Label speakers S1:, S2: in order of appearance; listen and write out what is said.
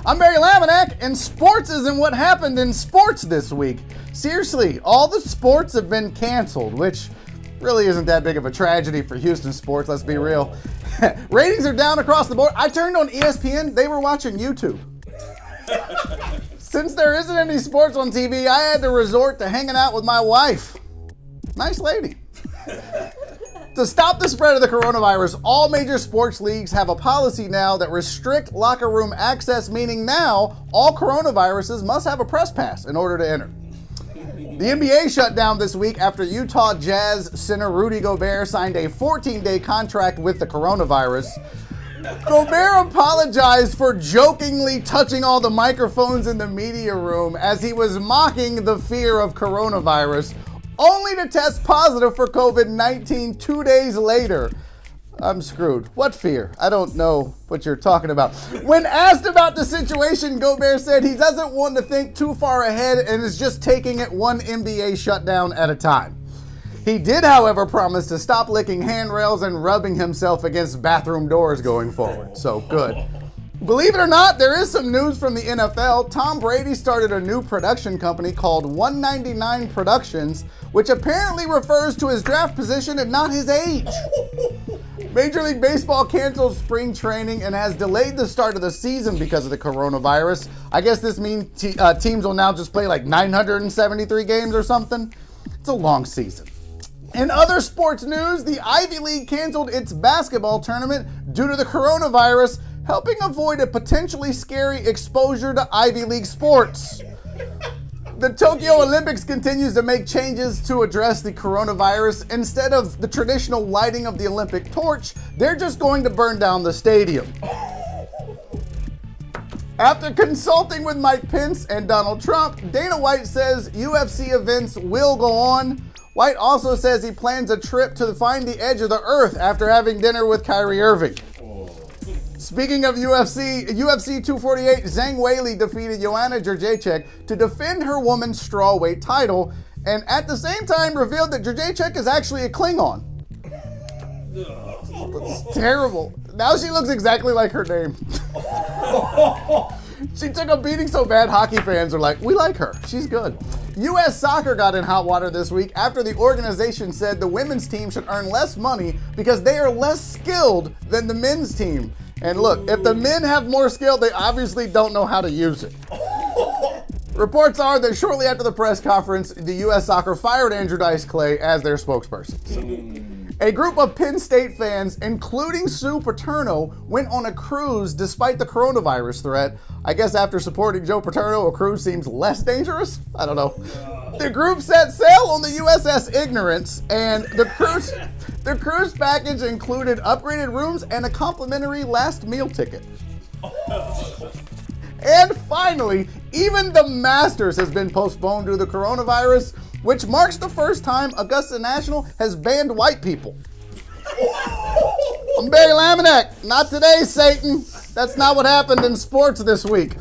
S1: I'm Barry Laminack, and sports isn't what happened in sports this week. Seriously, all the sports have been canceled, which really isn't that big of a tragedy for Houston sports, let's be real. Ratings are down across the board. I turned on ESPN, they were watching YouTube. Since there isn't any sports on TV, I had to resort to hanging out with my wife. Nice lady. To stop the spread of the coronavirus, all major sports leagues have a policy now that restrict locker room access, meaning now all coronaviruses must have a press pass in order to enter. The NBA shut down this week after Utah Jazz center Rudy Gobert signed a 14-day contract with the coronavirus. Gobert apologized for jokingly touching all the microphones in the media room as he was mocking the fear of coronavirus, only to test positive for COVID-19 2 days later. I'm screwed. What fear? I don't know what you're talking about. When asked about the situation, Gobert said he doesn't want to think too far ahead and is just taking it one NBA shutdown at a time. He did, however, promise to stop licking handrails and rubbing himself against bathroom doors going forward. So good. Believe it or not, there is some news from the NFL. Tom Brady started a new production company called 199 Productions, which apparently refers to his draft position and not his age. Major League Baseball canceled spring training and has delayed the start of the season because of the coronavirus. I guess this means teams will now just play like 973 games or something. It's a long season. In other sports news, the Ivy League canceled its basketball tournament due to the coronavirus, helping avoid a potentially scary exposure to Ivy League sports. The Tokyo Olympics continues to make changes to address the coronavirus. Instead of the traditional lighting of the Olympic torch, they're just going to burn down the stadium. After consulting with Mike Pence and Donald Trump, Dana White says UFC events will go on. White also says he plans a trip to find the edge of the earth after having dinner with Kyrie Irving. Speaking of UFC 248, Zhang Weili defeated Joanna Jędrzejczyk to defend her women's strawweight title, and at the same time revealed that Jędrzejczyk is actually a Klingon. It's terrible. Now she looks exactly like her name. She took a beating so bad, hockey fans are like, we like her. She's good. U.S. Soccer got in hot water this week after the organization said the women's team should earn less money because they are less skilled than the men's team. And look, if the men have more skill, they obviously don't know how to use it. Reports are that shortly after the press conference, the U.S. Soccer fired Andrew Dice Clay as their spokesperson. So, a group of Penn State fans, including Sue Paterno, went on a cruise despite the coronavirus threat. I guess after supporting Joe Paterno, a cruise seems less dangerous? I don't know. The group set sail on the USS Ignorance, and the cruise package included upgraded rooms and a complimentary last meal ticket. And finally, even the Masters has been postponed due to the coronavirus, which marks the first time Augusta National has banned white people. I'm Barry Laminack. Not today, Satan. That's not what happened in sports this week.